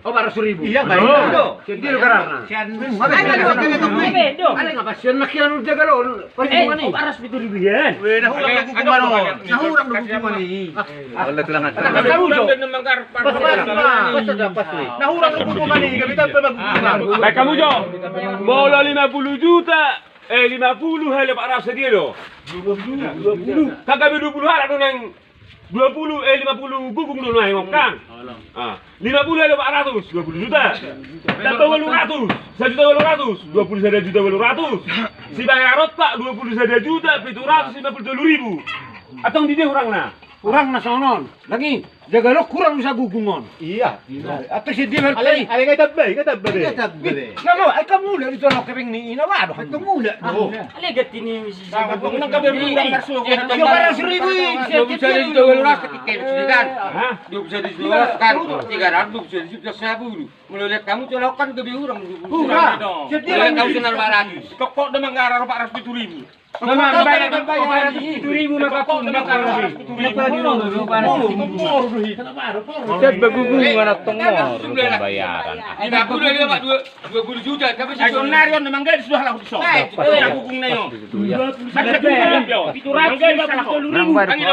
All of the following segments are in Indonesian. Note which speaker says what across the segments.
Speaker 1: Oh, 400.000.
Speaker 2: Iya, baik.
Speaker 1: Jadi lu karena. Ala nga pasyon nakian udah kalau perhitungan ini.
Speaker 3: 400.000 yan.
Speaker 2: Weh, nahurang na guguman o. Nahurang na guguman eh.
Speaker 1: Wala tulangan.
Speaker 3: Nakasamudo.
Speaker 1: Basta dapat ni.
Speaker 2: Nahurang na guguman eh. Gabitan pa maguguman.
Speaker 3: Baik kamu Jo. Bola 50 juta. 50 hal Pak Ras dia lo. 20. Kagak 20 hal ada nang 20 50 gugung dulu nang Kang. 50 hal Pak Ratus 20 juta. Tambah 800. 1.800. 21 juta 800. Si bayarot Pak 21 juta 752.000. Atong di dia urangna.
Speaker 1: Kurang na sonon. Lagi jaga lo kurang bisa gugungon.
Speaker 2: Iya.
Speaker 1: Atau si dia merpay.
Speaker 2: Alay nga tabay, nga tabay.
Speaker 1: Kamu ay kamu lah itu lo keping ni inawado. Ay kamu lah.
Speaker 3: Ale gatti ni si
Speaker 2: Nang kabe urang karso.
Speaker 1: Yo 400.000.
Speaker 4: Bisa dijual ras ketika kan.
Speaker 3: Hah?
Speaker 4: Dia bisa dijual kan 300 bisa dijual 1000. Mulai lihat kamu colokan ke biurang.
Speaker 1: Jadi
Speaker 4: Dia tahu senar 200.
Speaker 2: Kok demang ngarang 400.000.
Speaker 3: Memang bayar 7.000 maka pun bakal lebih.
Speaker 4: Set begugungan atau bayaran. 50 dia Pak 20 juta tapi si
Speaker 2: Sonarion memang gak sudah lah bisa. Gugung na yo.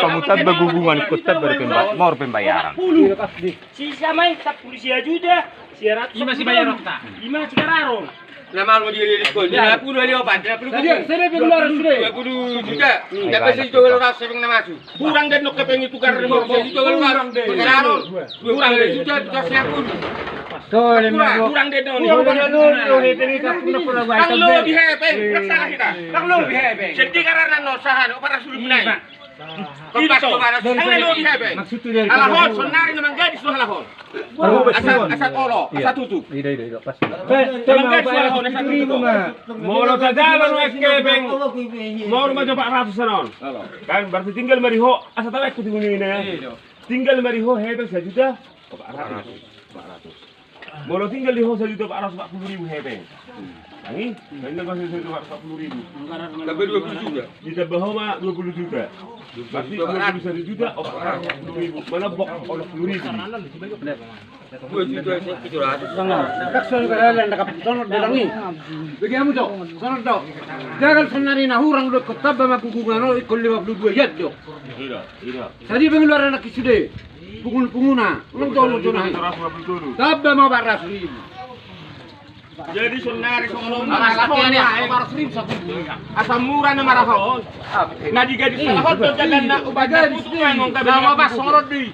Speaker 5: Pamutan begugungan kutab berpembayar pembayaran.
Speaker 3: Si samay sa pulisya juda. Si Rat. Ima si bayar ta. Ima si kararong.
Speaker 4: nama lu dia sekolah. Dia 50 dia obat. 50
Speaker 1: saya keluar sudah.
Speaker 4: 20 juta. Tapi si jual ras sing nama su.
Speaker 2: Kurang den nok kepengi tukar remor.
Speaker 4: Si jual ras. Kararo. Kurang juta 150.
Speaker 2: Kurang den no. Kang lo bihepe. Raksa kita. Kang lo bihepe. Jadi karena no sahan para suruh menai. Kompas to para suruh. Kang lo bihepe. Alahon sonari naman gadis lo alahon. Asat olo, asat tutup.
Speaker 3: Mau kagaman kepeng. Mau rumah Pak Ratus sanon. Kan berarti tinggal mariho asa tahu aku tinggal ini ya. Tinggal mariho hebe sajuta Pak Ratus. Mau tinggal di ho sajuta Pak Ratus 40.000 hebe. Ini tinggal masih sajuta 40.000.
Speaker 4: Tapi 20 juta.
Speaker 3: Di Tabahoma 20 juta. Berarti 21 juta oh 40.000. Mana bok 10.000.
Speaker 4: 2 juta 700.
Speaker 1: Kakson kalian nak sonot dalangi. Bagaimana Cok? Sonot Cok. Jangan senari na hurang do kotab ma gugungan ikol 52 yat Cok.
Speaker 3: Iya.
Speaker 1: Tadi pengeluaran nak sudah. Punguna. Nang tono tono. Tabba ma 400.000.
Speaker 2: Jadi sonari sono
Speaker 4: Laki-laki ni
Speaker 2: 400.000 satu. Asam murah na marahon. Na di gadis alahon to jagan na ubaga putungan ngong kabe. Nama pas sorot di.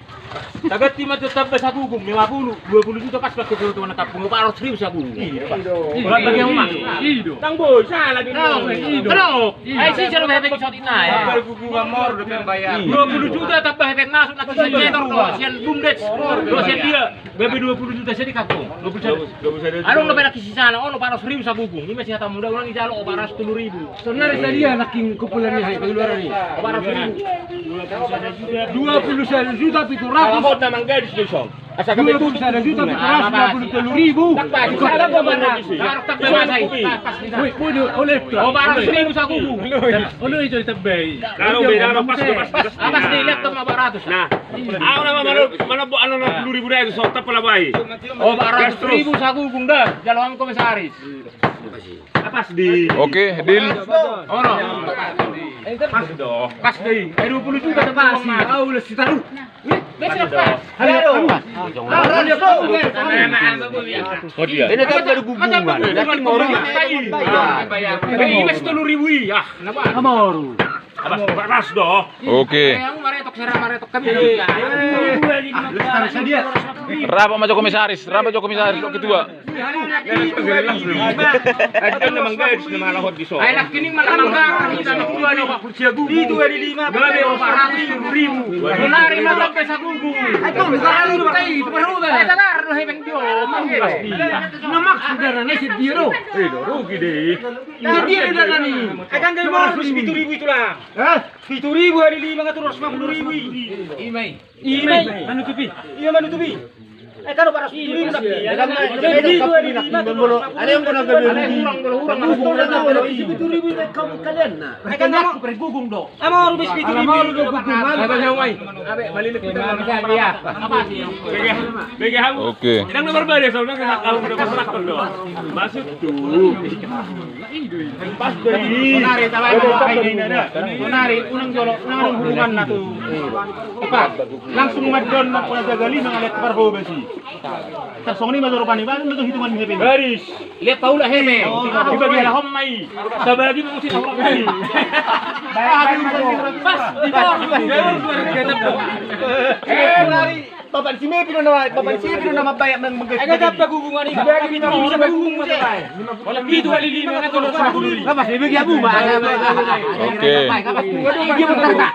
Speaker 3: Tagat timah tetap sa gugum 50, 20 juta pas pakai tuh na tapung 400.000 sa gugum. Wala bagay mo man.
Speaker 2: Tang boy, salah din.
Speaker 3: Ano? Ay si sir hebe sa tina ya.
Speaker 2: Gugungan mor do pembayar.
Speaker 3: 20 juta tambah hebe masuk na sa meter do. Sian bumdet. Do sian dia. Bebe 20 juta siya di kapong. 21. Anong na ba nakisisana? Ono 400.000 sa gugum. Di masih hata muda ulang ijalo 410.000.
Speaker 1: Senari saya naking kumpulan ni pengeluaran ni. 21 juta 700.
Speaker 2: Alahon na mang gadis do song. Asa kabe
Speaker 1: 21 juta 753.000.
Speaker 2: Salah ko man na gisi.
Speaker 3: Tak masay.
Speaker 1: Wait, pwede ulit.
Speaker 3: O 400.000 sa gugum.
Speaker 1: Ano ito itabay?
Speaker 3: Karo beda pas
Speaker 1: Amas
Speaker 3: ni laptop na 400. Nah. Ako naman manabo ano na 10.000 na ito sa tapos labay.
Speaker 1: Oh, 400.000 sa gugong dah. Dalawang komisaris.
Speaker 3: Pas di.
Speaker 5: Oke, deal.
Speaker 1: Ono.
Speaker 3: Pas do.
Speaker 1: Pas deh. 20 juta pas. Ah, ulah si taruh.
Speaker 3: Oh dia.
Speaker 1: Ini kan dari gugungan. Dari moru.
Speaker 3: Ini mas 10.000 ya. Kenapa?
Speaker 1: Moru.
Speaker 3: Abas panas do.
Speaker 5: Oke.
Speaker 1: Yang maretok serang maretok kami.
Speaker 5: Rapat sama komisaris, lo ketua.
Speaker 3: Ada namang guys na malahot di so.
Speaker 1: Ay nakining malamangga kita na kuha ni Pak Kursia Gugu. Di 25. Gabi 400.000. Dolari na sa Gugu. Ay kung karalo ba kay paruda. Ay tagar no heben dio. Namak sudah na si Diro.
Speaker 3: Rugi deh.
Speaker 1: Si Diro na ni.
Speaker 2: Ay kan gay mo 7.000 itu lang.
Speaker 1: Ha?
Speaker 2: 7.000 hari 550.000.
Speaker 1: Imay.
Speaker 2: Manutupi. Iya manutupi.
Speaker 1: Kalau para suri nak. Ada yang kurang kamu kalian nah. Kan aku bergugung do. Mau rubis itu mau lu gugung.
Speaker 3: Ada yang mai. Abe balik kita dia. Apa sih? Bagi kamu.
Speaker 5: Oke.
Speaker 3: Yang nomor baru soalnya kita kalau udah masak do. Masuk tuh. Pas dari.
Speaker 1: Nari tawai ini ada. Nari unang jolo, unang hubungan na tuh. Apa? Langsung madon na puna jagali mengalet parho besi. Tersong ni madoro pani ba itu hitungan hepe.
Speaker 3: Garis.
Speaker 1: Lihat tahu lah hepe.
Speaker 3: Dibagi lah homai. Sabagi mesti orang ini.
Speaker 1: Pas di bawah. Nari. Bapak sini pino nama bayak nang menggaji. Ada apa hubungan ini? Bagi kita bisa berhubung macam
Speaker 3: Kalau itu kali lima kan kalau 10.
Speaker 1: Apa sih bagi abu, Pak?
Speaker 5: Oke.
Speaker 1: Apa?